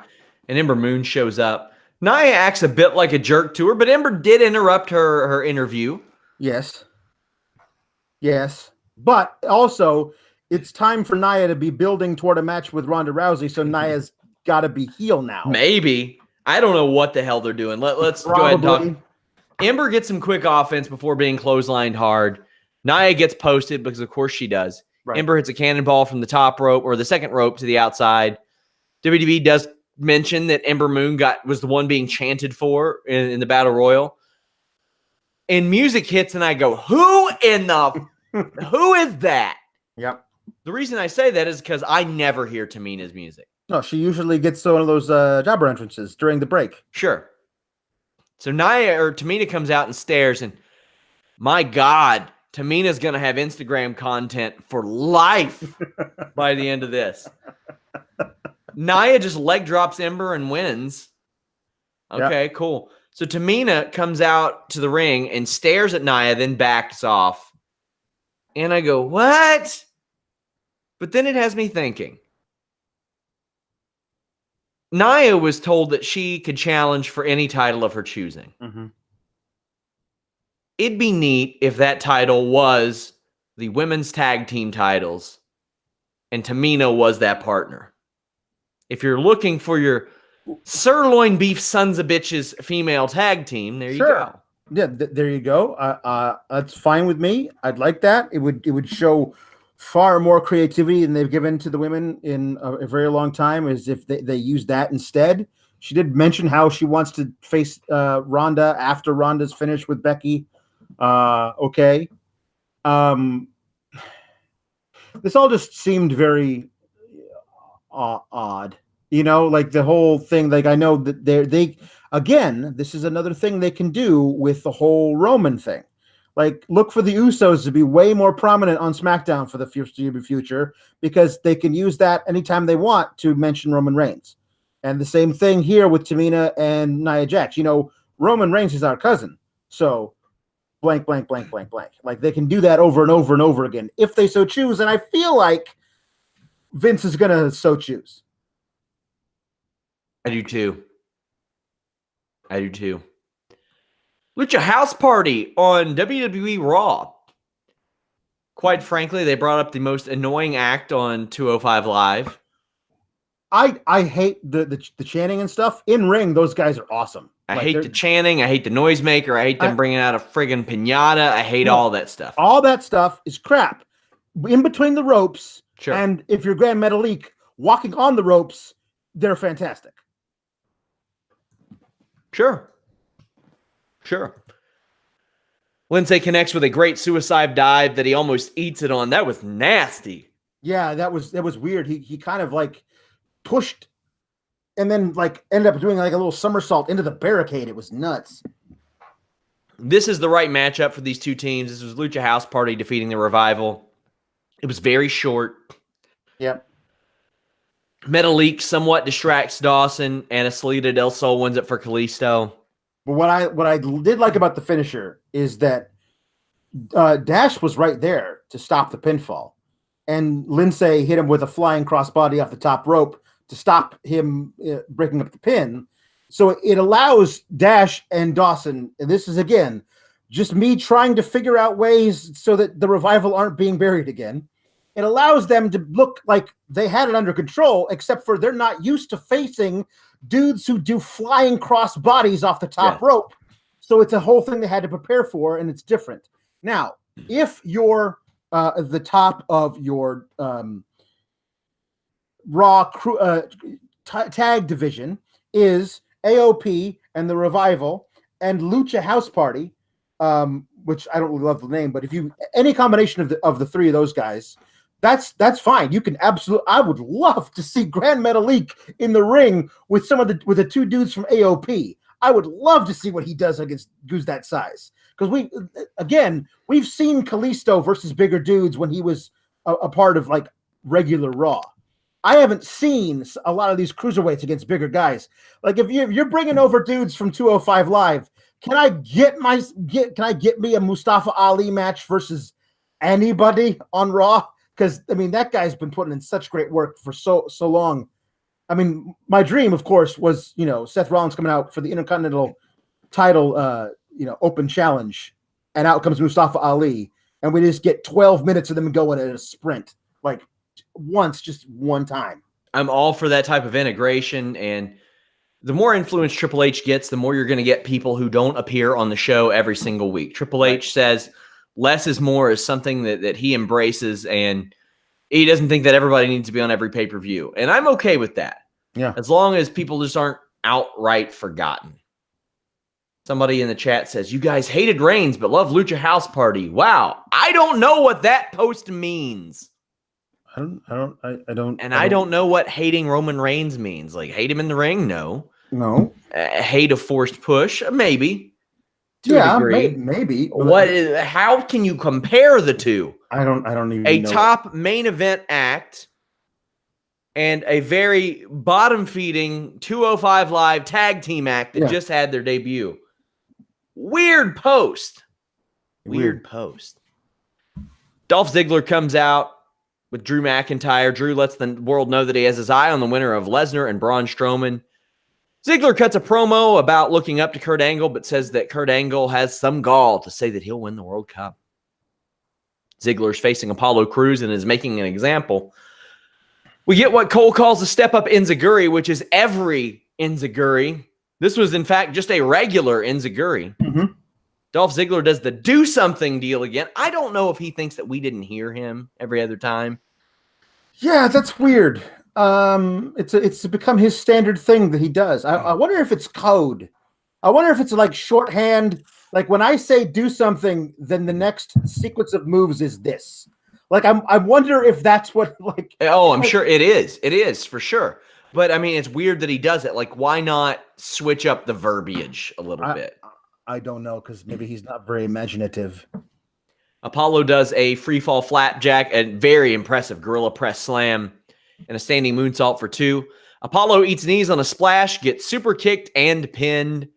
and Ember Moon shows up. Nia acts a bit like a jerk to her, but Ember did interrupt her interview. Yes. But also, it's time for Nia to be building toward a match with Ronda Rousey, so Nia's got to be heel now. Maybe. I don't know what the hell they're doing. Let's go ahead and talk. Ember gets some quick offense before being clotheslined hard. Nia gets posted because, of course, she does. Right. Ember hits a cannonball from the top rope or the second rope to the outside. WWE does mention that Ember Moon was the one being chanted for in the Battle Royal. And music hits, and I go, who is that? Yep. The reason I say that is because I never hear Tamina's music. No, she usually gets one of those jobber entrances during the break. Sure. So Tamina comes out and stares, and my God, Tamina's going to have Instagram content for life by the end of this. Nia just leg drops Ember and wins. Okay, cool. So Tamina comes out to the ring and stares at Nia, then backs off. And I go, what? But then it has me thinking. Nia was told that she could challenge for any title of her choosing. Mm-hmm. It'd be neat if that title was the women's tag team titles and Tamina was that partner. If you're looking for your sirloin beef sons of bitches female tag team, there you go. Yeah, there you go. That's fine with me. I'd like that. It would show far more creativity than they've given to the women in a very long time, as if they use that instead. She did mention how she wants to face Ronda after Ronda's finished with Becky. Okay. This all just seemed very odd. Like the whole thing, like I know that they again, this is another thing they can do with the whole Roman thing. Like, look for the Usos to be way more prominent on SmackDown for the foreseeable future, because they can use that anytime they want to mention Roman Reigns. And the same thing here with Tamina and Nia Jax. Roman Reigns is our cousin. So blank, blank, blank, blank, blank. Like, they can do that over and over and over again if they so choose. And I feel like Vince is going to so choose. I do too. Lucha House Party on WWE Raw. Quite frankly, they brought up the most annoying act on 205 Live. I hate the chanting and stuff. In ring, those guys are awesome. I hate the chanting. I hate the noisemaker. I hate them bringing out a friggin' piñata. I hate all that stuff. All that stuff is crap. In between the ropes, sure. And if you're Grand Metalik walking on the ropes, they're fantastic. Sure. Lindsay connects with a great suicide dive that he almost eats it on. That was nasty. Yeah, that was weird. He kind of like pushed and then like ended up doing like a little somersault into the barricade. It was nuts. This is the right matchup for these two teams. This was Lucha House Party defeating the Revival. It was very short. Yep. Metalik somewhat distracts Dawson, and Salida del Sol wins it for Kalisto. But what I did like about the finisher is that Dash was right there to stop the pinfall, and Lindsay hit him with a flying crossbody off the top rope to stop him breaking up the pin. So it allows Dash and Dawson, and this is again just me trying to figure out ways so that the Revival aren't being buried again. It allows them to look like they had it under control, except for they're not used to facing dudes who do flying cross bodies off the top rope. So it's a whole thing they had to prepare for, and it's different. Now, if you're the top of your Raw tag division is AOP and the Revival and Lucha House Party, which I don't really love the name, but if you any combination of the three of those guys, that's fine. You can absolutely. I would love to see Grand Metalik in the ring with with the two dudes from AOP. I would love to see what he does against dudes that size, because we've seen Kalisto versus bigger dudes when he was a part of like regular Raw. I haven't seen a lot of these cruiserweights against bigger guys. Like if you're bringing over dudes from 205 Live, can I get me a Mustafa Ali match versus anybody on Raw? Because I mean, that guy's been putting in such great work for so long. I mean, my dream, of course, was Seth Rollins coming out for the Intercontinental title, open challenge, and out comes Mustafa Ali, and we just get 12 minutes of them going at a sprint, like just one time. I'm all for that type of integration, and the more influence Triple H gets, the more you're going to get people who don't appear on the show every single week. Triple H says less is more is something that he embraces, and he doesn't think that everybody needs to be on every pay-per-view. And I'm okay with that. Yeah. As long as people just aren't outright forgotten. Somebody in the chat says, you guys hated Reigns, but love Lucha House Party. Wow. I don't know what that post means. I don't. And I don't know what hating Roman Reigns means. Like, hate him in the ring? No. Hate a forced push? Maybe. To a degree. Maybe. How can you compare the two? I don't even know. A top main event act and a very bottom-feeding 205 Live tag team act that just had their debut. Weird post. Weird post. Dolph Ziggler comes out with Drew McIntyre. Drew lets the world know that he has his eye on the winner of Lesnar and Braun Strowman. Ziggler cuts a promo about looking up to Kurt Angle, but says that Kurt Angle has some gall to say that he'll win the World Cup. Ziggler's facing Apollo Crews and is making an example. We get what Cole calls a step-up enziguri, which is every enziguri. This was, in fact, just a regular enziguri. Mm-hmm. Dolph Ziggler does the do something deal again. I don't know if he thinks that we didn't hear him every other time. Yeah, that's weird. It's become his standard thing that he does. I wonder if it's code. I wonder if it's like shorthand. Like when I say do something, then the next sequence of moves is this. Like I wonder if that's what like. Oh, I'm sure it is. It is for sure. But I mean, it's weird that he does it. Like, why not switch up the verbiage a little bit? I don't know, because maybe he's not very imaginative. Apollo does a free fall flapjack, a very impressive gorilla press slam, and a standing moonsault for 2. Apollo eats knees on a splash, gets super kicked and pinned.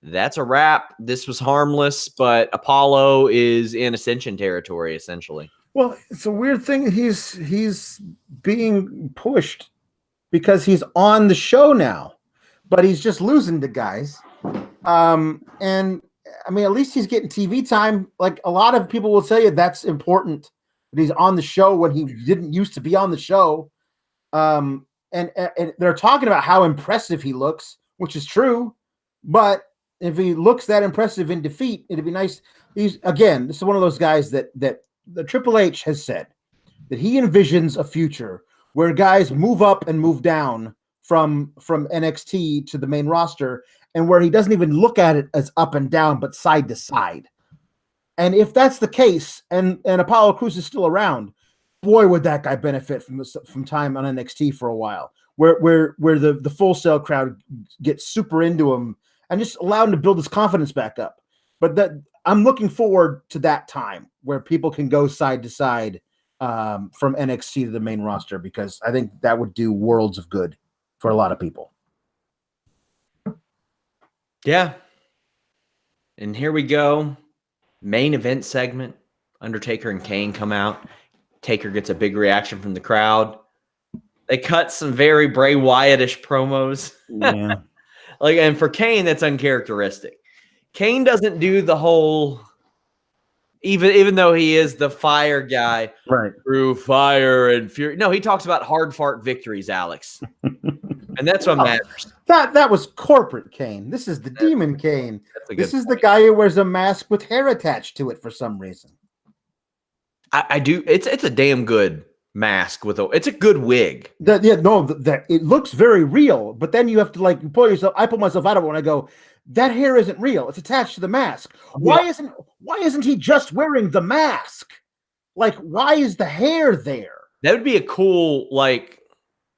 That's a wrap. This was harmless, but Apollo is in Ascension territory, essentially. Well, it's a weird thing. He's being pushed because he's on the show now, but he's just losing to guys. And I mean, at least he's getting TV time. Like a lot of people will tell you that's important that he's on the show when he didn't used to be on the show. And they're talking about how impressive he looks, which is true. But if he looks that impressive in defeat, it'd be nice. This is one of those guys that the Triple H has said that he envisions a future where guys move up and move down from NXT to the main roster, and where he doesn't even look at it as up and down, but side to side. And if that's the case, and Apollo Crews is still around, boy, would that guy benefit from time on NXT for a while, where the Full Sail crowd gets super into him and just allow him to build his confidence back up. But I'm looking forward to that time where people can go side to side from NXT to the main roster, because I think that would do worlds of good for a lot of people. Yeah. And here we go. Main event segment. Undertaker and Kane come out. Taker gets a big reaction from the crowd. They cut some very Bray Wyatt-ish promos. Yeah. And for Kane, that's uncharacteristic. Kane doesn't do the whole, even though he is the fire guy, right? Through fire and fury. No, he talks about hard fart victories, Alex. And that's what matters. That was corporate Kane. This is the Demon Kane. This is the guy who wears a mask with hair attached to it for some reason. I do. It's a damn good mask it's a good wig. It looks very real, but then you have to like pull yourself. I pull myself out of it when I go, that hair isn't real. It's attached to the mask. Why isn't he just wearing the mask? Like, why is the hair there? That would be a cool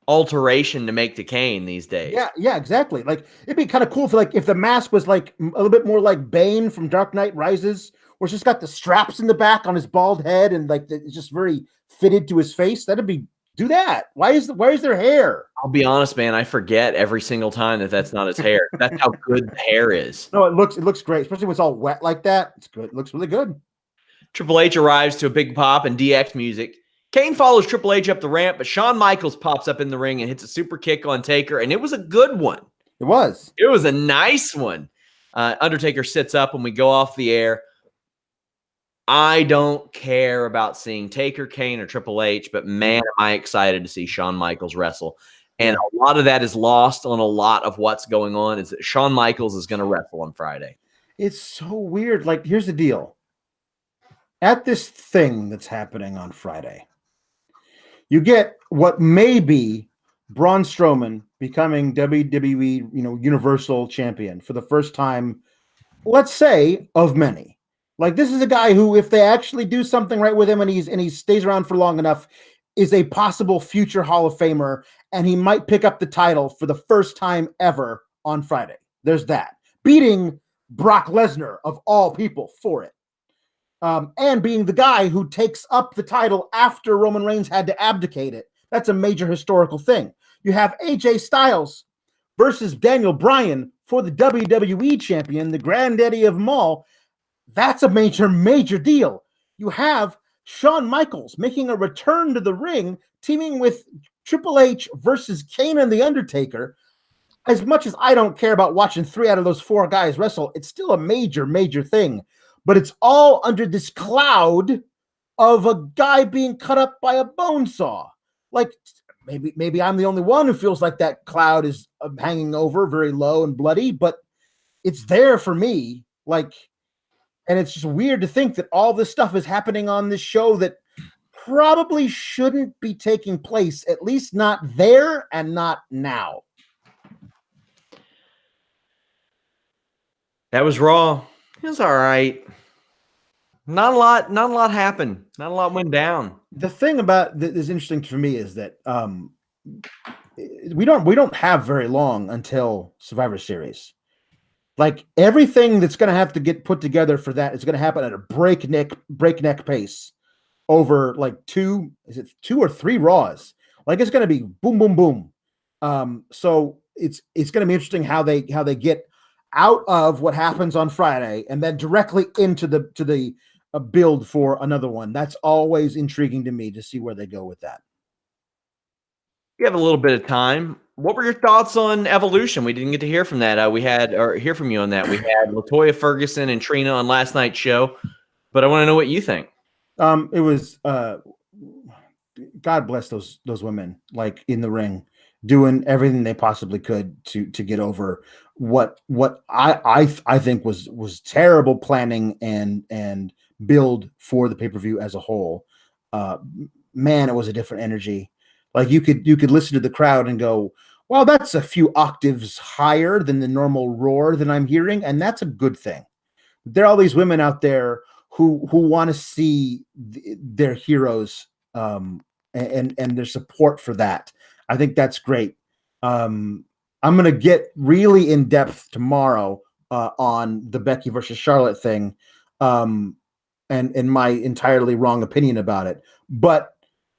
alteration to make to Kane these days. Yeah, exactly. Like, it'd be kind of cool if the mask was like a little bit more like Bane from Dark Knight Rises, where it's just got the straps in the back on his bald head and like it's just very fitted to his face. Do that. Why is there hair? I'll be honest, man. I forget every single time that's not his hair. That's how good the hair is. No, it looks great, especially when it's all wet like that. It's good. It looks really good. Triple H arrives to a big pop and DX music. Kane follows Triple H up the ramp, but Shawn Michaels pops up in the ring and hits a super kick on Taker, and it was a good one. It was. It was a nice one. Undertaker sits up when we go off the air. I don't care about seeing Taker, Kane, or Triple H, but man, am I excited to see Shawn Michaels wrestle. And a lot of that is lost on a lot of what's going on, is that Shawn Michaels is going to wrestle on Friday. It's so weird. Like, here's the deal. At this thing that's happening on Friday, you get what may be Braun Strowman becoming WWE, Universal Champion for the first time, let's say, of many. Like, this is a guy who, if they actually do something right with him and he stays around for long enough, is a possible future Hall of Famer, and he might pick up the title for the first time ever on Friday. There's that. Beating Brock Lesnar, of all people, for it. And being the guy who takes up the title after Roman Reigns had to abdicate it That's a major historical thing. You have AJ Styles versus Daniel Bryan for the WWE champion, the granddaddy of them all. That's a major, major deal. You have Shawn Michaels making a return to the ring, teaming with Triple H versus Kane and The Undertaker. As much as I don't care about watching 3 out of those 4 guys wrestle, it's still a major, major thing. But it's all under this cloud of a guy being cut up by a bone saw. Like, maybe I'm the only one who feels like that cloud is hanging over very low and bloody, but it's there for me. Like, and it's just weird to think that all this stuff is happening on this show that probably shouldn't be taking place, at least not there and not now. That was Raw. It was all right. Not a lot happened. Not a lot went down. The thing about that is interesting for me is that we don't have very long until Survivor Series. Like, everything that's going to have to get put together for that is going to happen at a breakneck pace over like 2 or 3 Raws. Like, it's going to be boom, boom, boom. So it's going to be interesting how they get out of what happens on Friday and then directly into the build for another one. That's always intriguing to me to see where they go with that. You have a little bit of time. What were your thoughts on Evolution? We didn't get to hear from that. Hear from you on that. We had LaToya Ferguson and Trina on last night's show, but I want to know what you think. It was God bless those women, like, in the ring, doing everything they possibly could to get over what I think was terrible planning and build for the pay-per-view as a whole. Man, it was a different energy. Like, you could listen to the crowd and go, well, that's a few octaves higher than the normal roar that I'm hearing, and that's a good thing. There are all these women out there who want to see their heroes and their support for that. I think that's great. I'm going to get really in depth tomorrow on the Becky versus Charlotte thing, and my entirely wrong opinion about it. But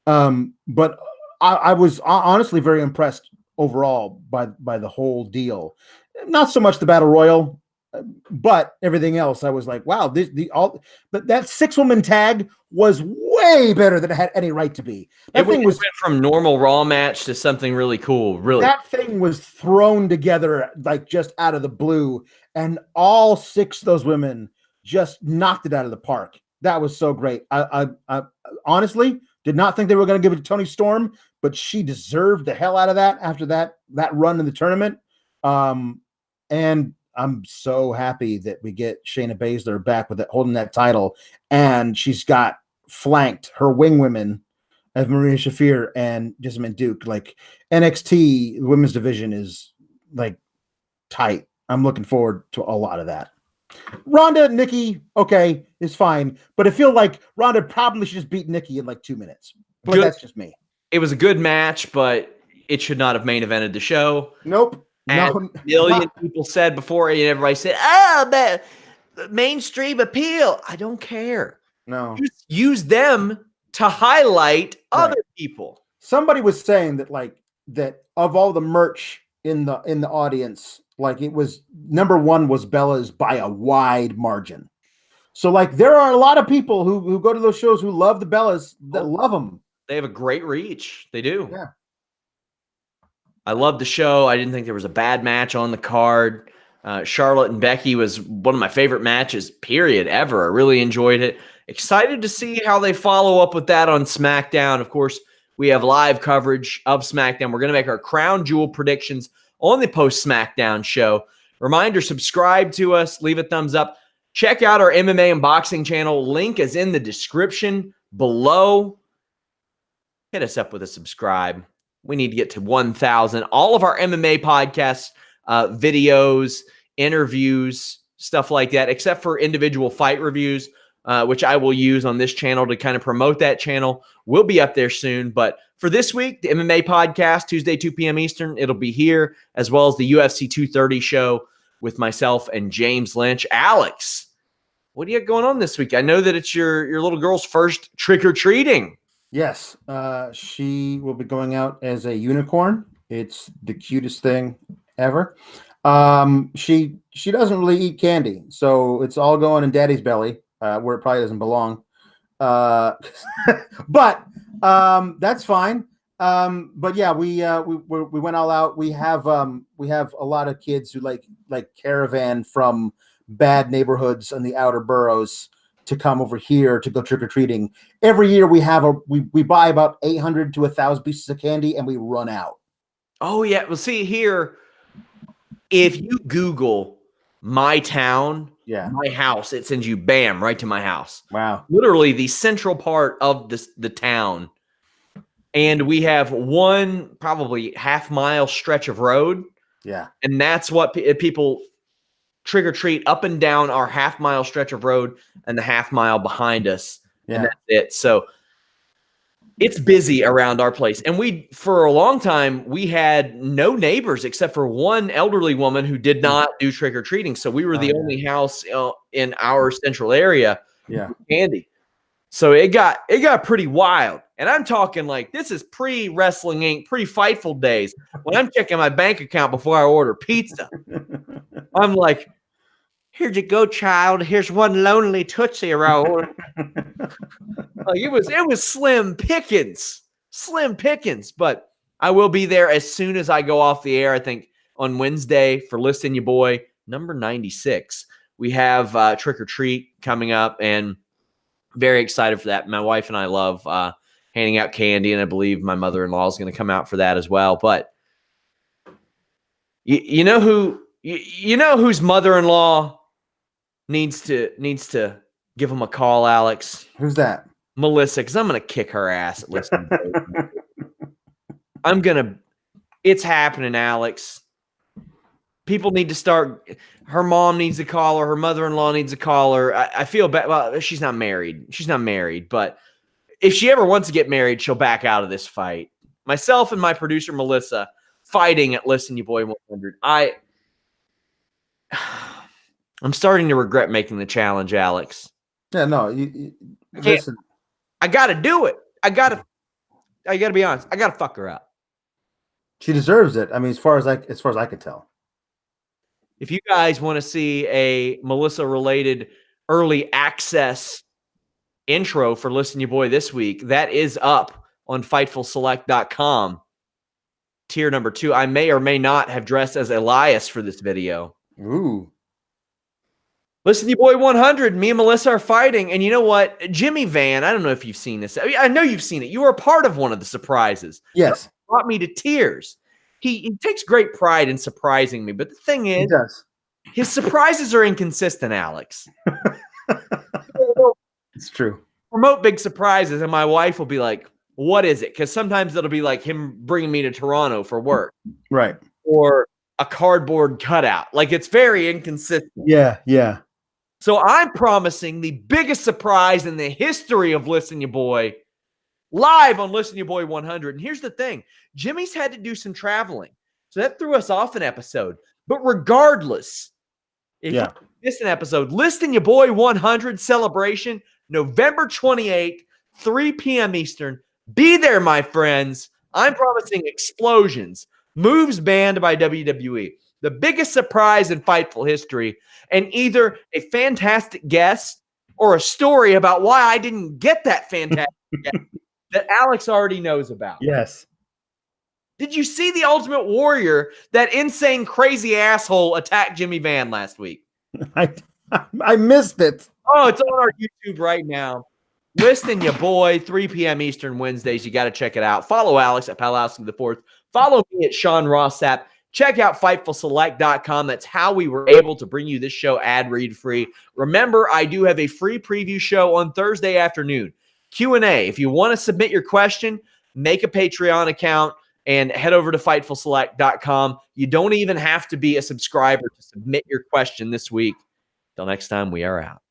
I was honestly very impressed overall by the whole deal. Not so much the Battle Royal, but everything else. I was like, wow, but that 6-woman tag was way better than it had any right to be. That thing went from normal Raw match to something really cool. Really, that thing was thrown together like just out of the blue, and all 6 of those women just knocked it out of the park. That was so great. I honestly did not think they were going to give it to Toni Storm, but she deserved the hell out of that after that run in the tournament. And I'm so happy that we get Shayna Baszler back with it, holding that title, and she's got flanked her wing women of Maria Shafir and Jessamine Duke. Like, NXT women's division is like tight. I'm looking forward to a lot of that. Ronda, Nikki, okay, is fine, but I feel like Ronda probably should just beat Nikki in like 2 minutes. But that's just me. It was a good match, but it should not have main evented the show. Nope. As a million people said before, and everybody said, "Oh, mainstream appeal." I don't care. No, use them to highlight other people. Somebody was saying that of all the merch in the audience, like, it was number 1 was Bella's by a wide margin. So, like, there are a lot of people who go to those shows who love the Bellas, that love them. They have a great reach. They do. Yeah. I love the show. I didn't think there was a bad match on the card. Charlotte and Becky was one of my favorite matches, period, ever. I really enjoyed it. Excited to see how they follow up with that on SmackDown. Of course, we have live coverage of SmackDown. We're going to make our crown jewel predictions on the post-SmackDown show. Reminder, subscribe to us. Leave a thumbs up. Check out our MMA and boxing channel. Link is in the description below. Hit us up with a subscribe. We need to get to 1,000. All of our MMA podcasts, videos, interviews, stuff like that, except for individual fight reviews, which I will use on this channel to kind of promote that channel, will be up there soon. But for this week, the MMA podcast, Tuesday, 2 p.m. Eastern, it'll be here, as well as the UFC 230 show with myself and James Lynch. Alex, what do you got going on this week? I know that it's your little girl's first trick-or-treating. Yes, she will be going out as a unicorn. It's the cutest thing ever. She doesn't really eat candy, so it's all going in Daddy's belly, where it probably doesn't belong. Uh, but that's fine. But yeah, we went all out. We have a lot of kids who like caravan from bad neighborhoods in the outer boroughs to come over here to go trick or treating. Every year we buy about 800 to 1,000 pieces of candy and we run out. Oh yeah, well see here, if you Google my town, my house, it sends you bam right to my house. Wow, literally the central part of the town. And we have one probably half-mile stretch of road. Yeah. And that's what people trick or treat up and down our half-mile stretch of road and the half-mile behind us. Yeah. And that's it. So it's busy around our place. And for a long time, we had no neighbors except for one elderly woman who did not do trick or treating. So we were the only house in our central area. Yeah. With candy. So it got pretty wild. And I'm talking like this is pre-Wrestling Inc., pre-Fightful days. When I'm checking my bank account before I order pizza, I'm like, here you go, child. Here's one lonely Tootsie Roll. Like it was slim pickings. But I will be there as soon as I go off the air. I think on Wednesday for Listen Ya Boy, number 96. We have Trick or Treat coming up, and very excited for that. My wife and I love handing out candy, and I believe my mother-in-law is going to come out for that as well. But you know whose mother-in-law needs to give him a call, Alex? Who's that? Melissa, because I'm going to kick her ass at Listen. It's happening, Alex. People need to start. Her mom needs to call her. Her mother-in-law needs to call her. I feel bad. Well, she's not married. But if she ever wants to get married, she'll back out of this fight. Myself and my producer, Melissa, fighting at Listen Ya Boy 100. I'm starting to regret making the challenge, Alex. Yeah, no. Listen. I got to do it. I got to be honest. I got to fuck her up. She deserves it. I mean, as far as I could tell. If you guys want to see a Melissa-related early access intro for Listen Ya Boy this week, that is up on FightfulSelect.com. Tier number 2. I may or may not have dressed as Elias for this video. Ooh. Listen Ya Boy 100. Me and Melissa are fighting. And you know what? Jimmy Van, I don't know if you've seen this. I know you've seen it. You were a part of one of the surprises. Yes. That brought me to tears. He takes great pride in surprising me. But the thing is, he does. His surprises are inconsistent, Alex. It's true. Promote big surprises, and my wife will be like, what is it? Because sometimes it'll be like him bringing me to Toronto for work. Right. Or a cardboard cutout. Like, it's very inconsistent. Yeah, yeah. So I'm promising the biggest surprise in the history of Listen Ya Boy live on Listen Ya Boy 100. And here's the thing. Jimmy's had to do some traveling. So that threw us off an episode. But regardless, if you miss an episode, Listen Ya Boy 100 celebration, November 28th, 3 p.m. Eastern. Be there, my friends. I'm promising explosions, moves banned by WWE, the biggest surprise in Fightful history, and either a fantastic guest or a story about why I didn't get that fantastic guest that Alex already knows about. Yes. Did you see the Ultimate Warrior, that insane, crazy asshole, attack Jimmy Van last week? I missed it. Oh, it's on our YouTube right now. Listen Ya Boy, 3 p.m. Eastern Wednesdays. You got to check it out. Follow Alex at Pawlowski the Fourth. Follow me at Sean Ross Sapp. Check out FightfulSelect.com. That's how we were able to bring you this show ad-read free. Remember, I do have a free preview show on Thursday afternoon. Q&A. If you want to submit your question, make a Patreon account and head over to FightfulSelect.com. You don't even have to be a subscriber to submit your question this week. Till next time, we are out.